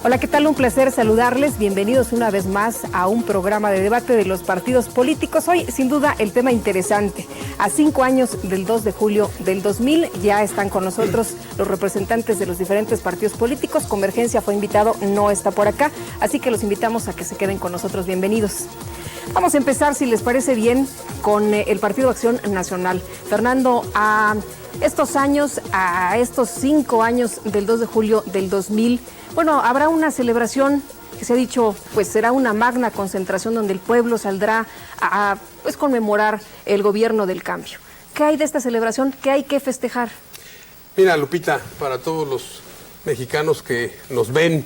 Hola, ¿qué tal? Un placer saludarles. Bienvenidos una vez más a un programa de debate de los partidos políticos. Hoy, sin duda, el tema interesante. A 5 años del 2 de julio del 2000 ya están con nosotros los representantes de los diferentes partidos políticos. Convergencia fue invitado, no está por acá, así que los invitamos a que se queden con nosotros. Bienvenidos. Vamos a empezar, si les parece bien, con el Partido Acción Nacional. Fernando, a estos 5 años del 2 de julio del 2000, bueno, habrá una celebración que se ha dicho, pues será una magna concentración donde el pueblo saldrá a conmemorar el gobierno del cambio. ¿Qué hay de esta celebración? ¿Qué hay que festejar? Mira, Lupita, para todos los mexicanos que nos ven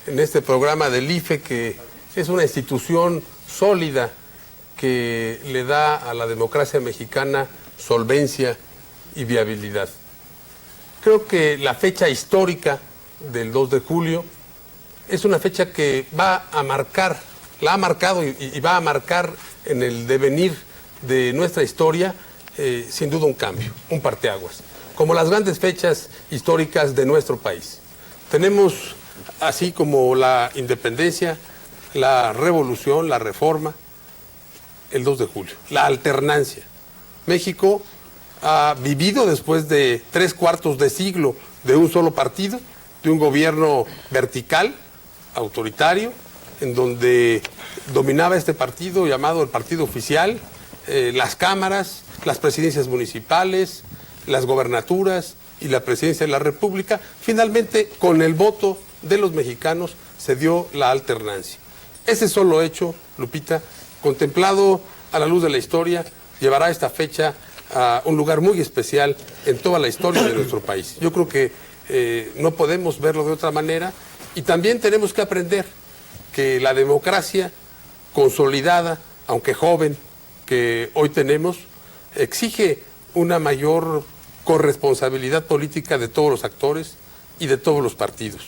en este programa del IFE, que es una institución sólida que le da a la democracia mexicana solvencia y viabilidad. Creo que la fecha histórica del 2 de julio es una fecha que va a marcar, la ha marcado y va a marcar en el devenir de nuestra historia, sin duda un cambio, un parteaguas, como las grandes fechas históricas de nuestro país. Tenemos, así como la independencia, la revolución, la reforma, el 2 de julio, la alternancia. México ha vivido después de 3/4 de siglo de un solo partido, de un gobierno vertical, autoritario, en donde dominaba este partido llamado el partido oficial, las cámaras, las presidencias municipales, las gobernaturas y la presidencia de la República. Finalmente, con el voto de los mexicanos, se dio la alternancia. Ese solo hecho, Lupita, contemplado a la luz de la historia, llevará esta fecha a un lugar muy especial en toda la historia de nuestro país. Yo creo que no podemos verlo de otra manera, y también tenemos que aprender que la democracia consolidada, aunque joven, que hoy tenemos, exige una mayor corresponsabilidad política de todos los actores y de todos los partidos.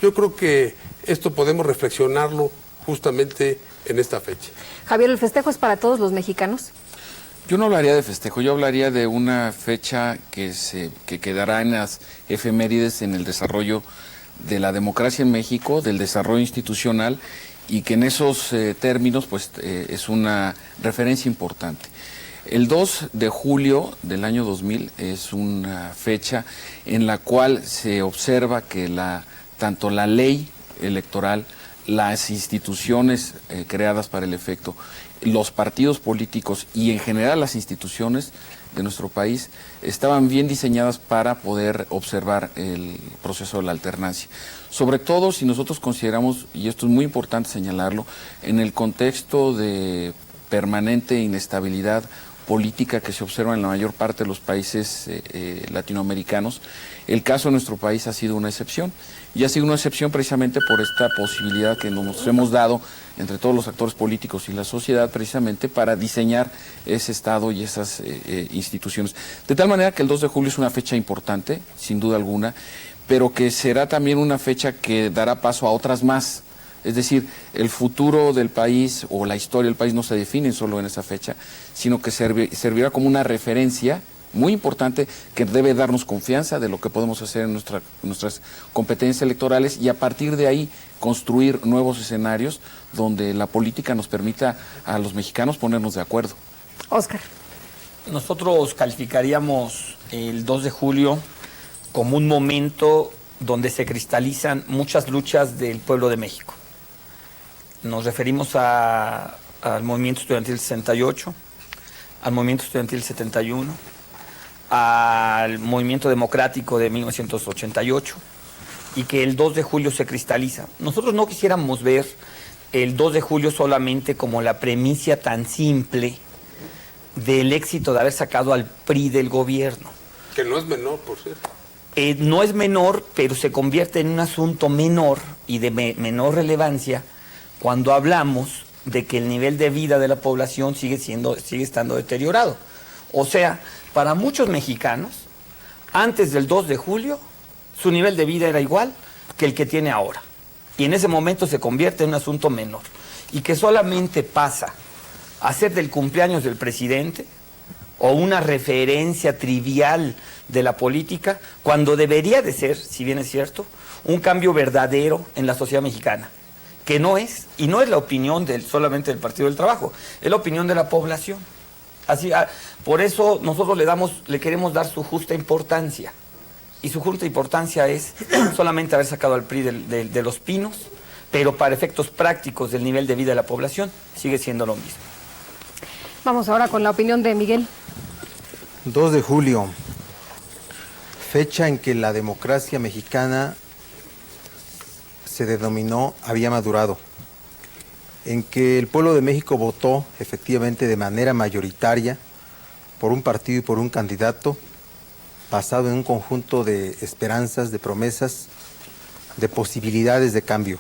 Yo creo que esto podemos reflexionarlo justamente en esta fecha. Javier, ¿el festejo es para todos los mexicanos? Yo no hablaría de festejo, yo hablaría de una fecha que quedará en las efemérides en el desarrollo de la democracia en México, del desarrollo institucional, y que en esos términos pues es una referencia importante. El 2 de julio del año 2000 es una fecha en la cual se observa que tanto la ley electoral, las instituciones creadas para el efecto, los partidos políticos y en general las instituciones de nuestro país estaban bien diseñadas para poder observar el proceso de la alternancia. Sobre todo si nosotros consideramos, y esto es muy importante señalarlo, en el contexto de permanente inestabilidad política que se observa en la mayor parte de los países latinoamericanos, el caso de nuestro país ha sido una excepción. Y ha sido una excepción precisamente por esta posibilidad que nos hemos dado entre todos los actores políticos y la sociedad, precisamente para diseñar ese Estado y esas instituciones. De tal manera que el 2 de julio es una fecha importante, sin duda alguna, pero que será también una fecha que dará paso a otras más. Es decir, el futuro del país o la historia del país no se define solo en esa fecha, sino que servirá como una referencia muy importante que debe darnos confianza de lo que podemos hacer en nuestras competencias electorales, y a partir de ahí construir nuevos escenarios donde la política nos permita a los mexicanos ponernos de acuerdo. Óscar. Nosotros calificaríamos el 2 de julio como un momento donde se cristalizan muchas luchas del pueblo de México. Nos referimos al movimiento estudiantil 68, al movimiento estudiantil 71, al movimiento democrático de 1988, y que el 2 de julio se cristaliza. Nosotros no quisiéramos ver el 2 de julio solamente como la premisa tan simple del éxito de haber sacado al PRI del gobierno. Que no es menor, por cierto. No es menor, pero se convierte en un asunto menor y de menor relevancia cuando hablamos de que el nivel de vida de la población sigue estando deteriorado. O sea, para muchos mexicanos, antes del 2 de julio, su nivel de vida era igual que el que tiene ahora. Y en ese momento se convierte en un asunto menor. Y que solamente pasa a ser del cumpleaños del presidente o una referencia trivial de la política, cuando debería de ser, si bien es cierto, un cambio verdadero en la sociedad mexicana, que no es, y no es la opinión solamente del Partido del Trabajo, es la opinión de la población. Así, por eso nosotros le queremos dar su justa importancia, y su justa importancia es solamente haber sacado al PRI de los pinos, pero para efectos prácticos del nivel de vida de la población sigue siendo lo mismo. Vamos ahora con la opinión de Miguel. 2 de julio, fecha en que la democracia mexicana se denominó había madurado, en que el pueblo de México votó efectivamente de manera mayoritaria por un partido y por un candidato basado en un conjunto de esperanzas, de promesas, de posibilidades de cambio.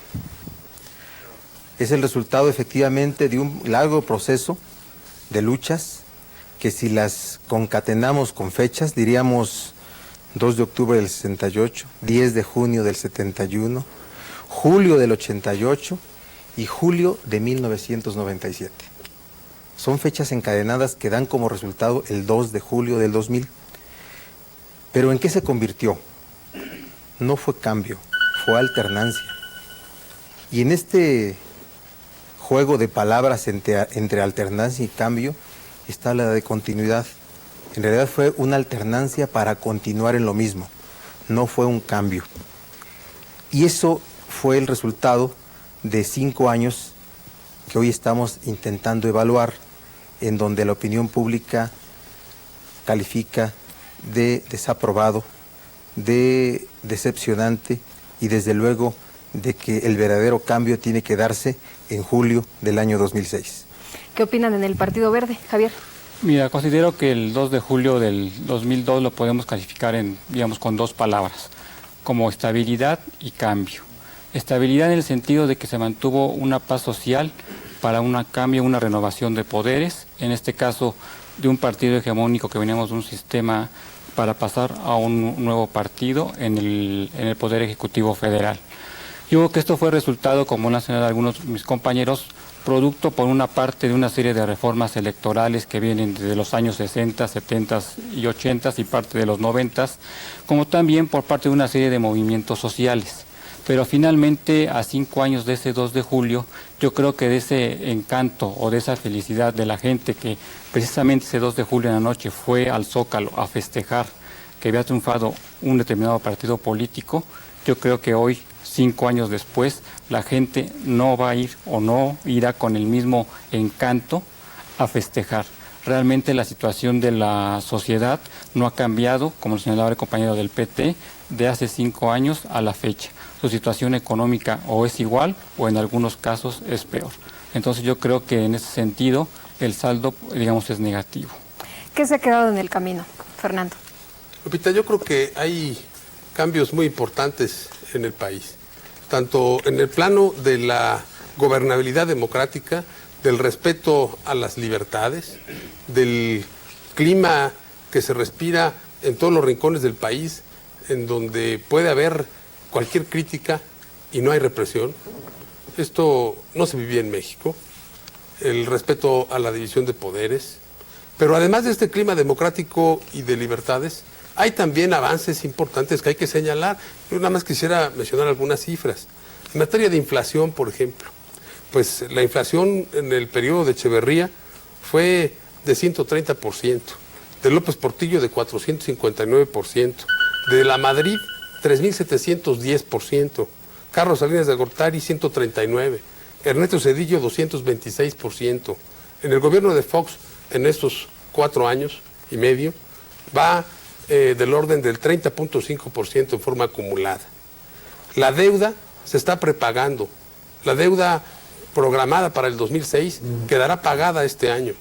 Es el resultado efectivamente de un largo proceso de luchas que si las concatenamos con fechas, diríamos 2 de octubre del 68, 10 de junio del 71, julio del 88 y julio de 1997. Son fechas encadenadas que dan como resultado el 2 de julio del 2000. ¿Pero en qué se convirtió? No fue cambio, fue alternancia. Y en este juego de palabras entre alternancia y cambio está la de continuidad. En realidad fue una alternancia para continuar en lo mismo, no fue un cambio. Y eso fue el resultado de 5 años que hoy estamos intentando evaluar, en donde la opinión pública califica de desaprobado, de decepcionante y desde luego de que el verdadero cambio tiene que darse en julio del año 2006. ¿Qué opinan en el Partido Verde, Javier? Mira, considero que el 2 de julio del 2002 lo podemos clasificar con 2 palabras, como estabilidad y cambio. Estabilidad en el sentido de que se mantuvo una paz social para un cambio, una renovación de poderes, en este caso de un partido hegemónico que veníamos de un sistema para pasar a un nuevo partido en el Poder Ejecutivo Federal. Yo creo que esto fue resultado, como lo han señalado algunos de mis compañeros, producto por una parte de una serie de reformas electorales que vienen desde los años 60, 70 y 80 y parte de los 90, como también por parte de una serie de movimientos sociales. Pero finalmente, a 5 años de ese 2 de julio, yo creo que de ese encanto o de esa felicidad de la gente que precisamente ese 2 de julio en la noche fue al Zócalo a festejar que había triunfado un determinado partido político, yo creo que hoy, 5 años después, la gente no va a ir o no irá con el mismo encanto a festejar. Realmente la situación de la sociedad no ha cambiado, como lo señalaba el compañero del PT, de hace 5 años a la fecha. Su situación económica o es igual o en algunos casos es peor. Entonces yo creo que en ese sentido el saldo, es negativo. ¿Qué se ha quedado en el camino, Fernando? Lupita, yo creo que hay cambios muy importantes en el país, tanto en el plano de la gobernabilidad democrática, del respeto a las libertades, del clima que se respira en todos los rincones del país, en donde puede haber cualquier crítica y no hay represión. Esto no se vivía en México, el respeto a la división de poderes, pero además de este clima democrático y de libertades, hay también avances importantes que hay que señalar. Yo nada más quisiera mencionar algunas cifras. En materia de inflación, por ejemplo, pues la inflación en el periodo de Echeverría fue de 130%, de López Portillo de 459%, de La Madrid 3.710%, Carlos Salinas de Gortari 139%, Ernesto Zedillo 226%. En el gobierno de Fox, en estos 4 años y medio, va del orden del 30.5% en forma acumulada. La deuda se está prepagando. La deuda programada para el 2006 quedará pagada este año.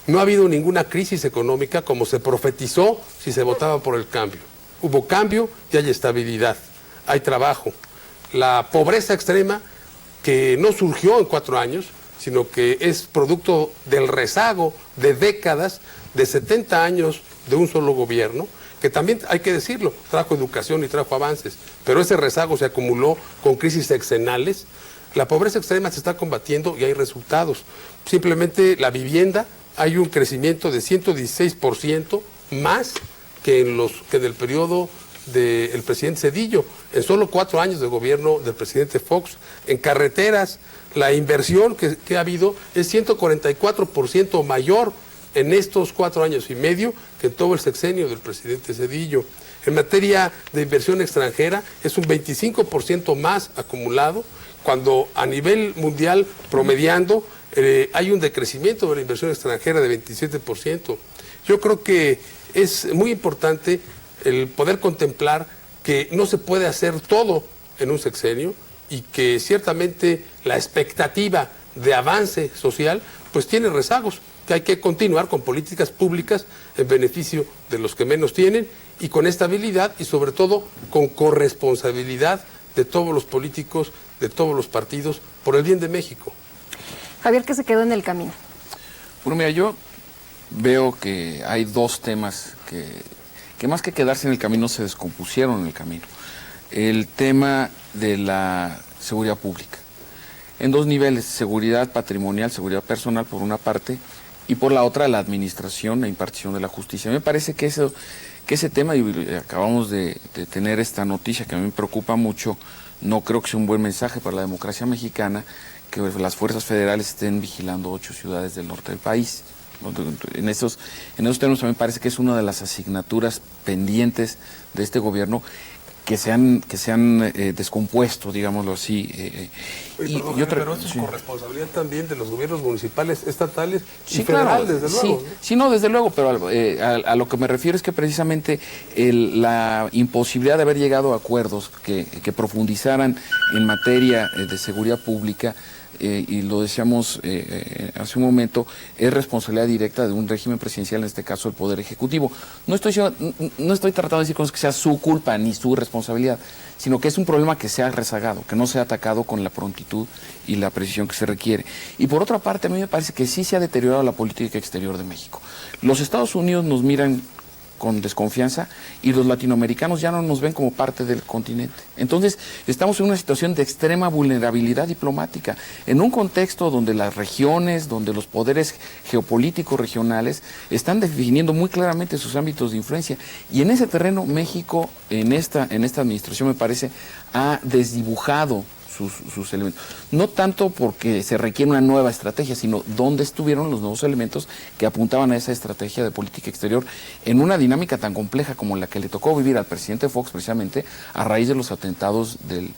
No ha habido ninguna crisis económica como se profetizó si se votaba por el cambio. Hubo cambio y hay estabilidad, hay trabajo. La pobreza extrema, que no surgió en 4 años, sino que es producto del rezago de décadas, de 70 años de un solo gobierno, que también, hay que decirlo, trajo educación y trajo avances, pero ese rezago se acumuló con crisis sexenales. La pobreza extrema se está combatiendo y hay resultados. Simplemente la vivienda hay un crecimiento de 116% más que en el periodo del presidente Zedillo. En solo 4 años de gobierno del presidente Fox, en carreteras, la inversión que ha habido es 144% mayor en estos 4 años y medio que en todo el sexenio del presidente Zedillo. En materia de inversión extranjera es un 25% más acumulado, cuando a nivel mundial promediando hay un decrecimiento de la inversión extranjera de 27%. Yo creo que es muy importante el poder contemplar que no se puede hacer todo en un sexenio y que ciertamente la expectativa de avance social pues tiene rezagos, que hay que continuar con políticas públicas en beneficio de los que menos tienen y con estabilidad y sobre todo con corresponsabilidad de todos los políticos, de todos los partidos, por el bien de México. Javier, ¿qué se quedó en el camino? Bueno, mira, yo veo que hay 2 temas que más que quedarse en el camino se descompusieron en el camino. El tema de la seguridad pública. En 2 niveles, seguridad patrimonial, seguridad personal por una parte, y por la otra la administración e impartición de la justicia. Me parece que ese tema, y acabamos de tener esta noticia que a mí me preocupa mucho, no creo que sea un buen mensaje para la democracia mexicana, que las fuerzas federales estén vigilando 8 ciudades del norte del país. En esos términos también parece que es una de las asignaturas pendientes de este gobierno que se han descompuesto, digámoslo así. Pero eso es corresponsabilidad también de los gobiernos municipales, estatales y claro, federales, desde luego. Sí, no, desde luego, pero a lo que me refiero es que precisamente la imposibilidad de haber llegado a acuerdos que profundizaran en materia de seguridad pública, y lo decíamos hace un momento, es responsabilidad directa de un régimen presidencial, en este caso el Poder Ejecutivo. No estoy tratando de decir que sea su culpa ni su responsabilidad, sino que es un problema que se ha rezagado, que no se ha atacado con la prontitud y la precisión que se requiere. Y por otra parte, a mí me parece que sí se ha deteriorado la política exterior de México. Los Estados Unidos nos miran con desconfianza y los latinoamericanos ya no nos ven como parte del continente. Entonces, estamos en una situación de extrema vulnerabilidad diplomática, en un contexto donde las regiones, donde los poderes geopolíticos regionales están definiendo muy claramente sus ámbitos de influencia. Y en ese terreno, México, en esta administración, me parece, ha desdibujado sus elementos. No tanto porque se requiere una nueva estrategia, sino dónde estuvieron los nuevos elementos que apuntaban a esa estrategia de política exterior en una dinámica tan compleja como la que le tocó vivir al presidente Fox precisamente a raíz de los atentados del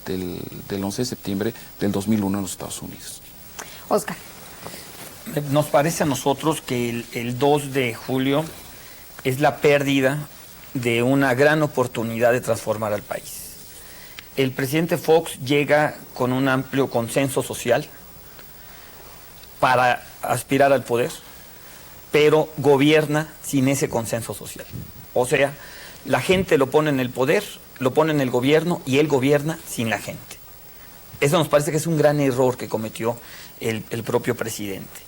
11 de septiembre del 2001 en los Estados Unidos. Oscar. Nos parece a nosotros que el 2 de julio es la pérdida de una gran oportunidad de transformar al país. El presidente Fox llega con un amplio consenso social para aspirar al poder, pero gobierna sin ese consenso social. O sea, la gente lo pone en el poder, lo pone en el gobierno y él gobierna sin la gente. Eso nos parece que es un gran error que cometió el propio presidente.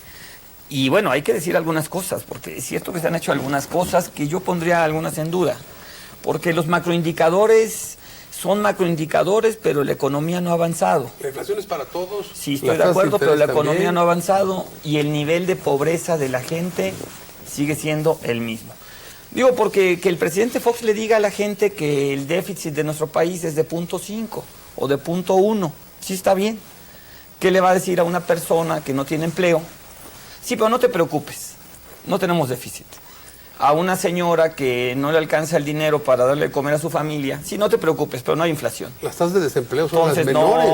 Y bueno, hay que decir algunas cosas, porque es cierto que se han hecho algunas cosas que yo pondría algunas en duda, porque los macroindicadores son macroindicadores, pero la economía no ha avanzado. La inflación es para todos. Sí, estoy de acuerdo, pero la economía no ha avanzado y el nivel de pobreza de la gente sigue siendo el mismo. Digo, porque que el presidente Fox le diga a la gente que el déficit de nuestro país es de 0.5 o de 0.1, sí está bien. ¿Qué le va a decir a una persona que no tiene empleo? Sí, pero no te preocupes, no tenemos déficit. A una señora que no le alcanza el dinero para darle de comer a su familia, sí, no te preocupes, pero no hay inflación. Las tasas de desempleo son las menores,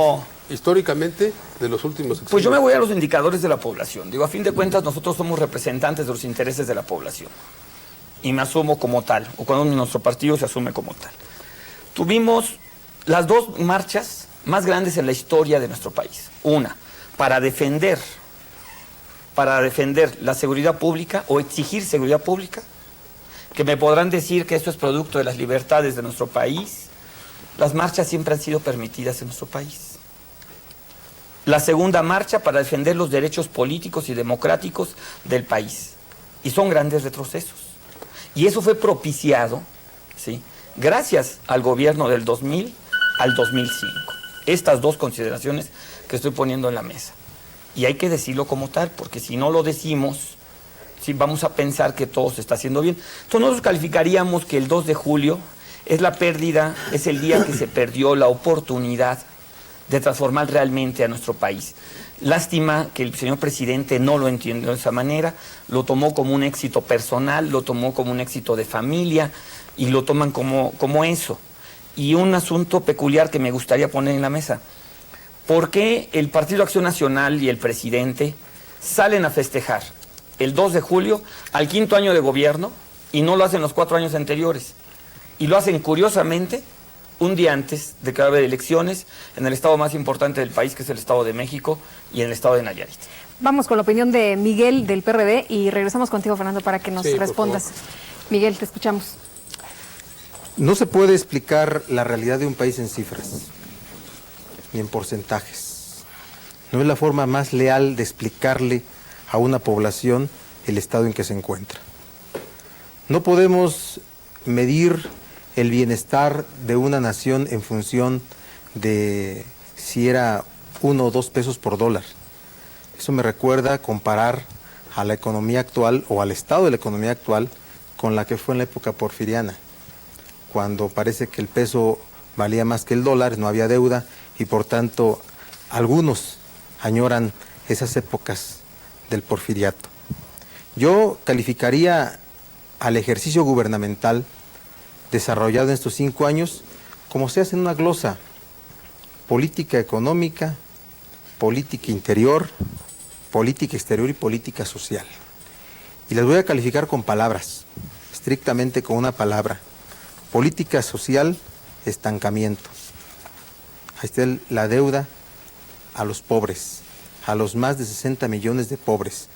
históricamente, de los últimos sexenios. Pues yo me voy a los indicadores de la población. Digo, a fin de cuentas, nosotros somos representantes de los intereses de la población. Y me asumo como tal, o cuando nuestro partido se asume como tal. Tuvimos las 2 marchas más grandes en la historia de nuestro país. Una, para defender la seguridad pública o exigir seguridad pública, que me podrán decir que esto es producto de las libertades de nuestro país. Las marchas siempre han sido permitidas en nuestro país. La segunda marcha para defender los derechos políticos y democráticos del país. Y son grandes retrocesos. Y eso fue propiciado, ¿sí?, gracias al gobierno del 2000 al 2005. Estas 2 consideraciones que estoy poniendo en la mesa. Y hay que decirlo como tal, porque si no lo decimos, ¿sí? Vamos a pensar que todo se está haciendo bien. Entonces nosotros calificaríamos que el 2 de julio es la pérdida, es el día que se perdió la oportunidad de transformar realmente a nuestro país. Lástima que el señor presidente no lo entiende de esa manera, lo tomó como un éxito personal, lo tomó como un éxito de familia y lo toman como eso. Y un asunto peculiar que me gustaría poner en la mesa. ¿Por qué el Partido Acción Nacional y el presidente salen a festejar el 2 de julio al 5º año de gobierno y no lo hacen los 4 años anteriores? Y lo hacen curiosamente un día antes de que va a haber elecciones en el estado más importante del país, que es el Estado de México, y en el estado de Nayarit. Vamos con la opinión de Miguel del PRD y regresamos contigo, Fernando, para que nos respondas. Miguel, te escuchamos. No se puede explicar la realidad de un país en cifras, ni en porcentajes. No es la forma más leal de explicarle a una población el estado en que se encuentra. No podemos medir el bienestar de una nación en función de si era 1 o 2 pesos por dólar. Eso me recuerda comparar a la economía actual o al estado de la economía actual con la que fue en la época porfiriana, cuando parece que el peso valía más que el dólar, no había deuda y por tanto algunos añoran esas épocas del porfiriato. Yo calificaría al ejercicio gubernamental desarrollado en estos 5 años como se hace en una glosa: política económica, política interior, política exterior y política social. Y las voy a calificar con palabras, estrictamente con una palabra: política social, estancamiento. Ahí está la deuda a los pobres, a los más de 60 millones de pobres,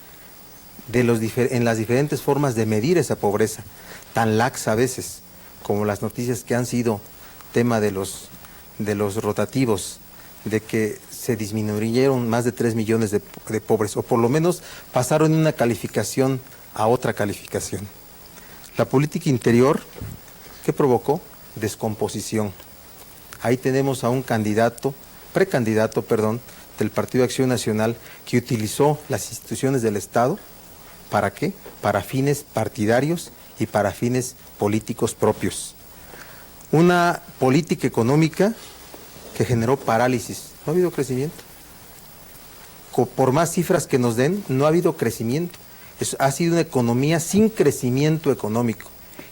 en las diferentes formas de medir esa pobreza, tan laxa a veces, como las noticias que han sido tema de los rotativos, de que se disminuyeron más de 3 millones de pobres, o por lo menos pasaron de una calificación a otra calificación. La política interior, ¿qué provocó? Descomposición. Ahí tenemos a un precandidato del Partido Acción Nacional que utilizó las instituciones del Estado, ¿para qué? Para fines partidarios y para fines políticos propios. Una política económica que generó parálisis. No ha habido crecimiento. Por más cifras que nos den, no ha habido crecimiento. Ha sido una economía sin crecimiento económico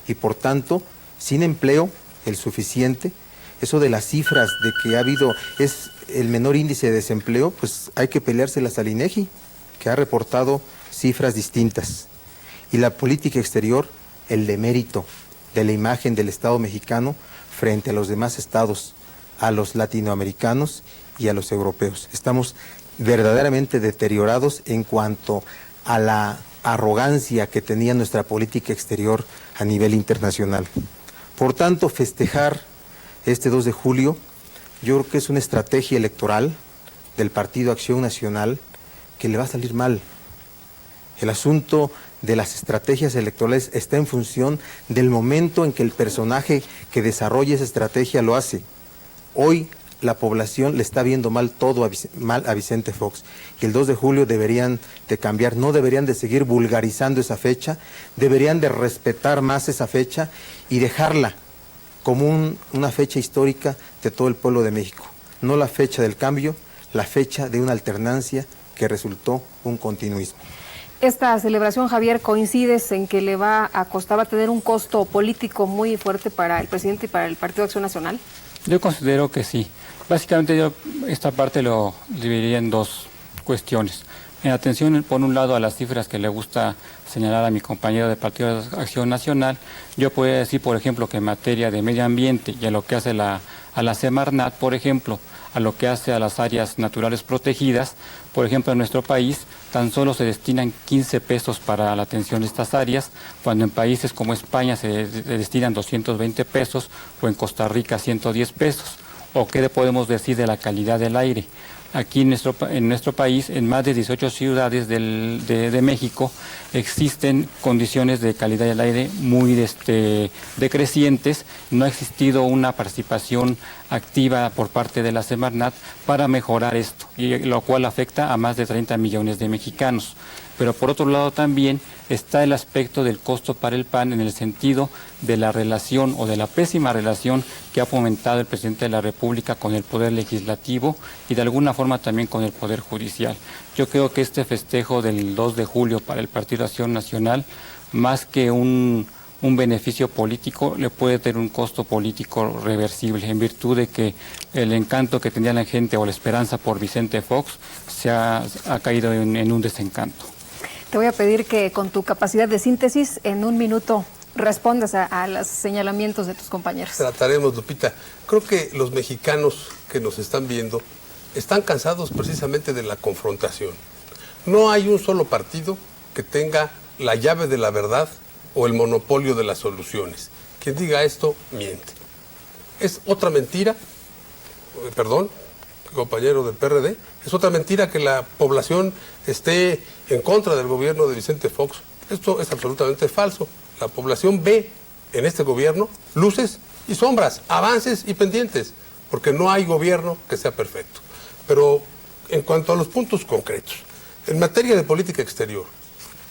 y por tanto sin empleo el suficiente. Eso de las cifras de que es el menor índice de desempleo, pues hay que peleárselas al INEGI, que ha reportado cifras distintas. Y la política exterior, el demérito de la imagen del Estado mexicano frente a los demás estados, a los latinoamericanos y a los europeos. Estamos verdaderamente deteriorados en cuanto a la arrogancia que tenía nuestra política exterior a nivel internacional. Por tanto, festejar este 2 de julio, yo creo que es una estrategia electoral del Partido Acción Nacional que le va a salir mal. El asunto de las estrategias electorales está en función del momento en que el personaje que desarrolla esa estrategia lo hace. Hoy la población le está viendo mal a Vicente Fox y el 2 de julio deberían de cambiar, no deberían de seguir vulgarizando esa fecha, deberían de respetar más esa fecha y dejarla como una fecha histórica de todo el pueblo de México, no la fecha del cambio, la fecha de una alternancia que resultó un continuismo. Esta celebración, Javier, ¿coincides en que le va a tener un costo político muy fuerte para el presidente y para el Partido Acción Nacional? Yo considero que sí. Básicamente yo esta parte lo dividiría en 2 cuestiones. En atención, por un lado, a las cifras que le gusta señalar a mi compañero del Partido de Acción Nacional, yo podría decir, por ejemplo, que en materia de medio ambiente y a lo que hace a la Semarnat, por ejemplo, a lo que hace a las áreas naturales protegidas, por ejemplo, en nuestro país tan solo se destinan 15 pesos para la atención de estas áreas, cuando en países como España se destinan 220 pesos o en Costa Rica 110 pesos. ¿O qué le podemos decir de la calidad del aire? Aquí en nuestro país, en más de 18 ciudades de México, existen condiciones de calidad del aire muy decrecientes. No ha existido una participación activa por parte de la Semarnat para mejorar esto, y lo cual afecta a más de 30 millones de mexicanos. Pero por otro lado también está el aspecto del costo para el PAN en el sentido de la relación o de la pésima relación que ha fomentado el presidente de la República con el Poder Legislativo y de alguna forma también con el Poder Judicial. Yo creo que este festejo del 2 de julio para el Partido Acción Nacional, más que un beneficio político, le puede tener un costo político reversible, en virtud de que el encanto que tenía la gente o la esperanza por Vicente Fox se ha caído en un desencanto. Te voy a pedir que con tu capacidad de síntesis, en un minuto, respondas a los señalamientos de tus compañeros. Trataremos, Lupita. Creo que los mexicanos que nos están viendo están cansados precisamente de la confrontación. No hay un solo partido que tenga la llave de la verdad o el monopolio de las soluciones. Quien diga esto, miente. Es otra mentira, perdón, compañero del PRD, es otra mentira que la población esté en contra del gobierno de Vicente Fox. Esto es absolutamente falso. La población ve en este gobierno luces y sombras, avances y pendientes, porque no hay gobierno que sea perfecto. Pero en cuanto a los puntos concretos, en materia de política exterior,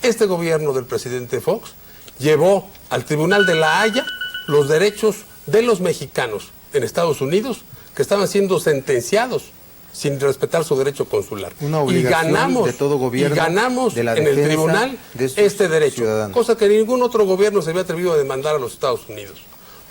este gobierno del presidente Fox llevó al Tribunal de la Haya los derechos de los mexicanos en Estados Unidos que estaban siendo sentenciados sin respetar su derecho consular. Una obligación de todo gobierno, y ganamos de la en el tribunal de sus este derecho, ciudadanos. cosa que ningún otro gobierno se había atrevido a demandar a los Estados Unidos.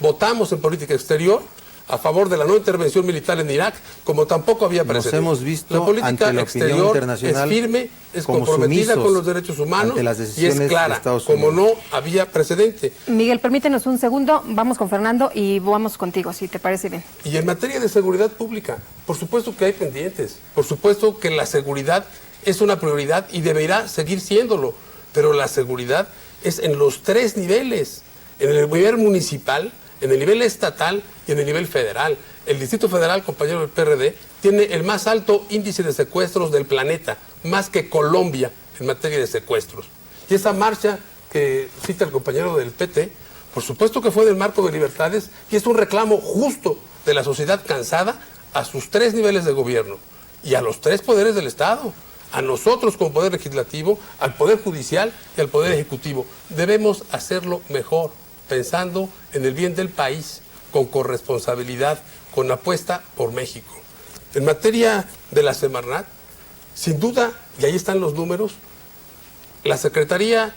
Votamos en política exterior a favor de la no intervención militar en Irak, como tampoco había precedentes. Hemos visto la política ante la opinión exterior internacional es firme, es como comprometida sumisos con los derechos humanos ante las y decisiones es de clara, Estados como Unidos. no había precedente. Miguel, permítenos un segundo, vamos con Fernando y vamos contigo, si te parece bien. Y en materia de seguridad pública, por supuesto que hay pendientes, por supuesto que la seguridad es una prioridad y deberá seguir siéndolo, pero la seguridad es en los tres niveles, en el nivel municipal, en el nivel estatal y en el nivel federal. El Distrito Federal, compañero del PRD, tiene el más alto índice de secuestros del planeta, más que Colombia en materia de secuestros. Y esa marcha que cita el compañero del PT, por supuesto que fue del marco de libertades y es un reclamo justo de la sociedad cansada a sus tres niveles de gobierno y a los tres poderes del Estado, a nosotros como Poder Legislativo, al Poder Judicial y al Poder Ejecutivo. Debemos hacerlo mejor, pensando en el bien del país, con corresponsabilidad, con apuesta por México. En materia de la Semarnat, sin duda, y ahí están los números, la Secretaría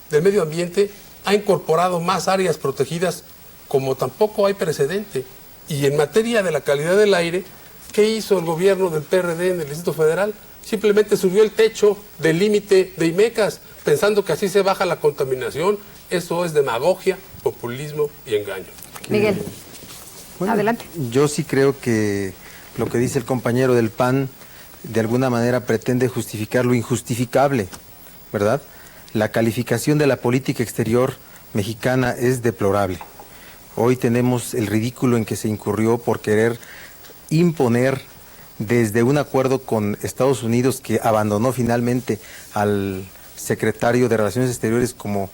del Medio Ambiente ha incorporado más áreas protegidas como tampoco hay precedente. Y en materia de la calidad del aire, ¿qué hizo el gobierno del PRD en el Distrito Federal? Simplemente subió el techo del límite de IMECAS, pensando que así se baja la contaminación. Eso es demagogia, populismo y engaño. Miguel, Bueno, adelante. Yo sí creo que lo que dice el compañero del PAN de alguna manera pretende justificar lo injustificable, ¿verdad? La calificación de la política exterior mexicana es deplorable. Hoy tenemos el ridículo en que se incurrió por querer imponer desde un acuerdo con Estados Unidos que abandonó finalmente al secretario de Relaciones Exteriores como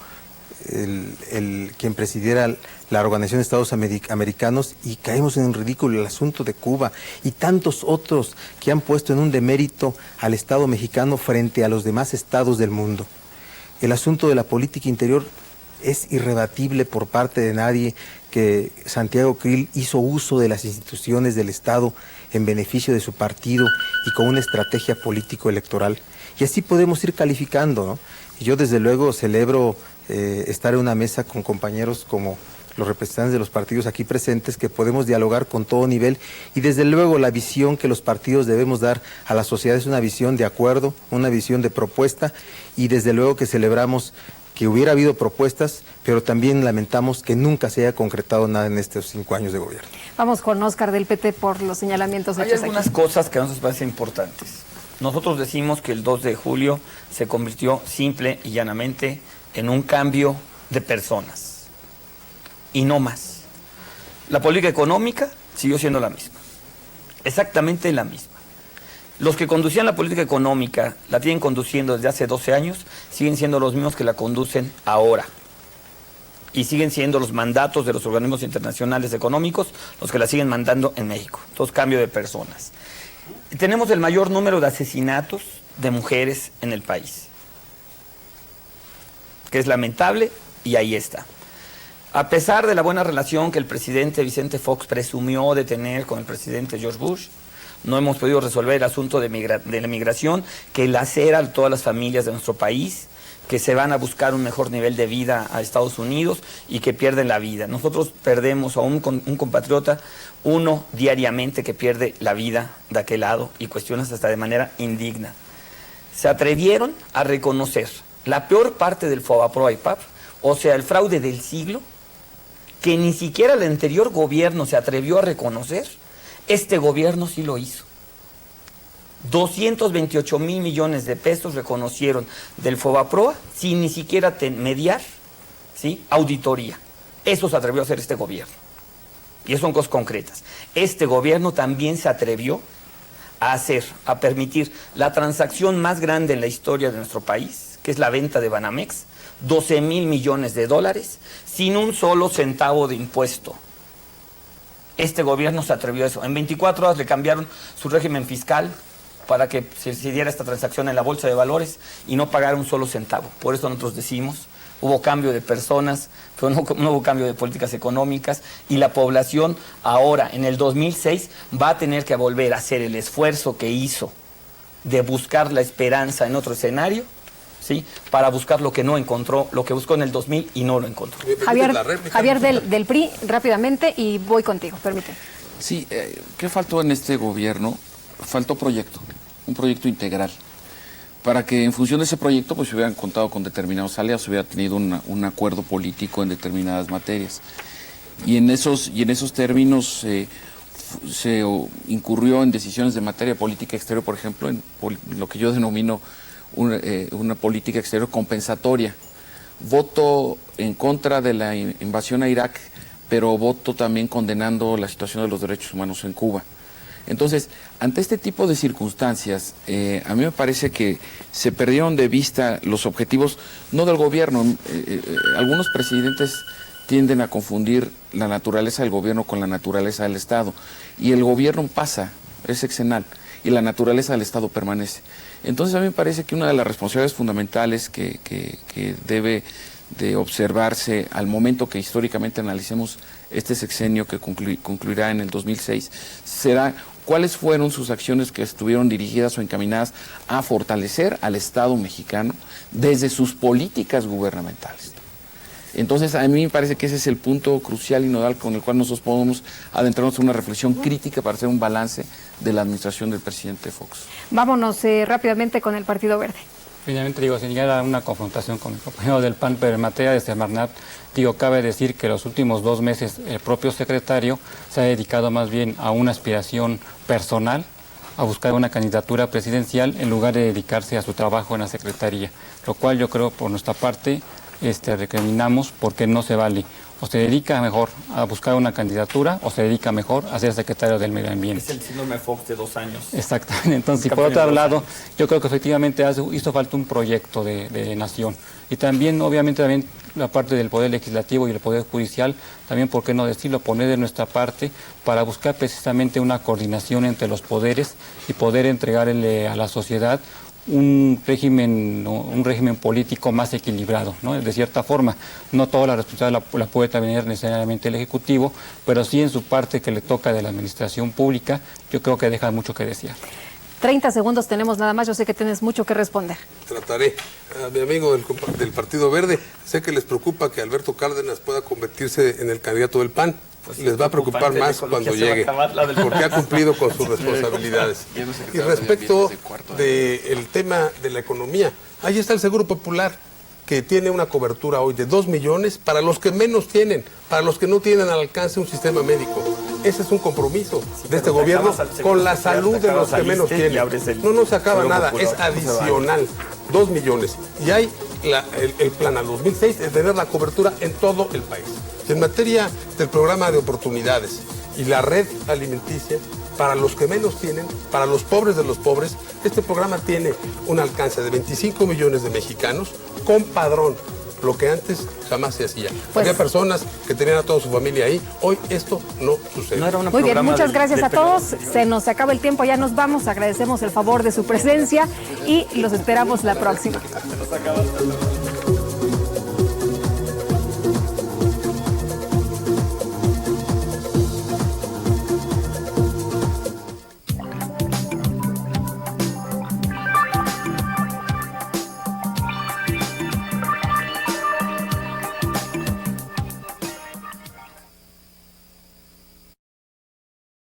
quien presidiera la Organización de Estados Americanos, y caemos en un ridículo. El asunto de Cuba y tantos otros que han puesto en un demérito al Estado mexicano frente a los demás estados del mundo. El asunto de la política interior es irrebatible por parte de nadie que Santiago Krill hizo uso de las instituciones del Estado en beneficio de su partido y con una estrategia político-electoral. Y así podemos ir calificando, ¿no? Y yo desde luego celebro estar en una mesa con compañeros como los representantes de los partidos aquí presentes, que podemos dialogar con todo nivel, y desde luego la visión que los partidos debemos dar a la sociedad es una visión de acuerdo, una visión de propuesta, y desde luego que celebramos que hubiera habido propuestas, pero también lamentamos que nunca se haya concretado nada en estos 5 años de gobierno. Vamos con Óscar del PT por los señalamientos Hay hechos algunas aquí. cosas que a nosotros parecen importantes. Nosotros decimos que el 2 de julio se convirtió simple y llanamente en un cambio de personas y no más. La política económica siguió siendo la misma, exactamente la misma. Los que conducían la política económica, la tienen conduciendo desde hace 12 años, siguen siendo los mismos que la conducen ahora. Y siguen siendo los mandatos de los organismos internacionales económicos los que la siguen mandando en México. Entonces, cambio de personas. Tenemos el mayor número de asesinatos de mujeres en el país. que es lamentable, y ahí está. A pesar de la buena relación que el presidente Vicente Fox presumió de tener con el presidente George Bush, no hemos podido resolver el asunto de la migración, que lacera a todas las familias de nuestro país, que se van a buscar un mejor nivel de vida a Estados Unidos y que pierden la vida. Nosotros perdemos a un compatriota, uno diariamente que pierde la vida de aquel lado, y cuestiones hasta de manera indigna. Se atrevieron a reconocer la peor parte del FOBAPROA-IPAP, o sea, el fraude del siglo, que ni siquiera el anterior gobierno se atrevió a reconocer. Este gobierno sí lo hizo. 228,000 millones de pesos reconocieron del FOBAPROA sin ni siquiera mediar, ¿sí?, auditoría. Eso se atrevió a hacer este gobierno. Y eso son cosas concretas. Este gobierno también se atrevió a permitir la transacción más grande en la historia de nuestro país, que es la venta de Banamex, 12,000 millones de dólares, sin un solo centavo de impuesto. Este gobierno se atrevió a eso. En 24 horas le cambiaron su régimen fiscal para que se diera esta transacción en la Bolsa de Valores y no pagara un solo centavo. Por eso nosotros decimos, hubo cambio de personas, pero no hubo cambio de políticas económicas, y la población ahora, en el 2006, va a tener que volver a hacer el esfuerzo que hizo de buscar la esperanza en otro escenario, ¿sí?, para buscar lo que no encontró, lo que buscó en el 2000 y no lo encontró. Javier del PRI, rápidamente, y voy contigo, permíteme. Sí, ¿qué faltó en este gobierno? Faltó proyecto, un proyecto integral, para que en función de ese proyecto pues se hubieran contado con determinados aliados, se hubiera tenido un acuerdo político en determinadas materias. Y en esos términos se incurrió en decisiones de materia de política exterior, por ejemplo, en lo que yo denomino una política exterior compensatoria. Voto en contra de la invasión a Irak, pero voto también condenando la situación de los derechos humanos en Cuba. Entonces, ante este tipo de circunstancias, a mí me parece que se perdieron de vista los objetivos, no del gobierno. Algunos presidentes tienden a confundir la naturaleza del gobierno con la naturaleza del Estado. Y el gobierno pasa, es sexenal, y la naturaleza del Estado permanece. Entonces, a mí me parece que una de las responsabilidades fundamentales que debe de observarse al momento que históricamente analicemos este sexenio que concluirá en el 2006, será cuáles fueron sus acciones que estuvieron dirigidas o encaminadas a fortalecer al Estado mexicano desde sus políticas gubernamentales. Entonces, a mí me parece que ese es el punto crucial y nodal con el cual nosotros podemos adentrarnos en una reflexión crítica para hacer un balance de la administración del presidente Fox. Vámonos rápidamente con el Partido Verde. Finalmente, sin llegar a una confrontación con mi compañero del PAN, pero en materia de Semarnat, cabe decir que los últimos 2 meses el propio secretario se ha dedicado más bien a una aspiración personal, a buscar una candidatura presidencial en lugar de dedicarse a su trabajo en la Secretaría, lo cual yo creo por nuestra parte recriminamos porque no se vale. O se dedica mejor a buscar una candidatura o se dedica mejor a ser secretario del Medio Ambiente. Es el síndrome Fox de 2 años. Exactamente. Entonces, por otro lado, yo creo que efectivamente hizo falta un proyecto de nación. Y también, obviamente, la parte del Poder Legislativo y el Poder Judicial, también, ¿por qué no decirlo?, poner de nuestra parte para buscar precisamente una coordinación entre los poderes y poder entregarle a la sociedad un régimen político más equilibrado, ¿no? De cierta forma, no toda la responsabilidad la puede tener necesariamente el Ejecutivo, pero sí en su parte que le toca de la administración pública, yo creo que deja mucho que desear. 30 segundos tenemos nada más, yo sé que tienes mucho que responder. Trataré. A mi amigo del Partido Verde, sé que les preocupa que Alberto Cárdenas pueda convertirse en el candidato del PAN. Pues les va a preocupar más cuando llegue, porque ha cumplido con sus responsabilidades. Y respecto del tema de la economía, ahí está el Seguro Popular, que tiene una cobertura hoy de 2 millones para los que menos tienen, para los que no tienen al alcance un sistema médico. Ese es un compromiso de este gobierno con la salud de los que menos tienen. No se acaba nada, es adicional, 2 millones. Y hay el plan al 2006 de tener la cobertura en todo el país. En materia del programa de oportunidades y la red alimenticia, para los que menos tienen, para los pobres de los pobres, este programa tiene un alcance de 25 millones de mexicanos con padrón, lo que antes jamás se hacía. Había personas que tenían a toda su familia ahí, hoy esto no sucede. Muy bien, muchas gracias a todos, se nos acaba el tiempo, ya nos vamos, agradecemos el favor de su presencia y los esperamos la próxima.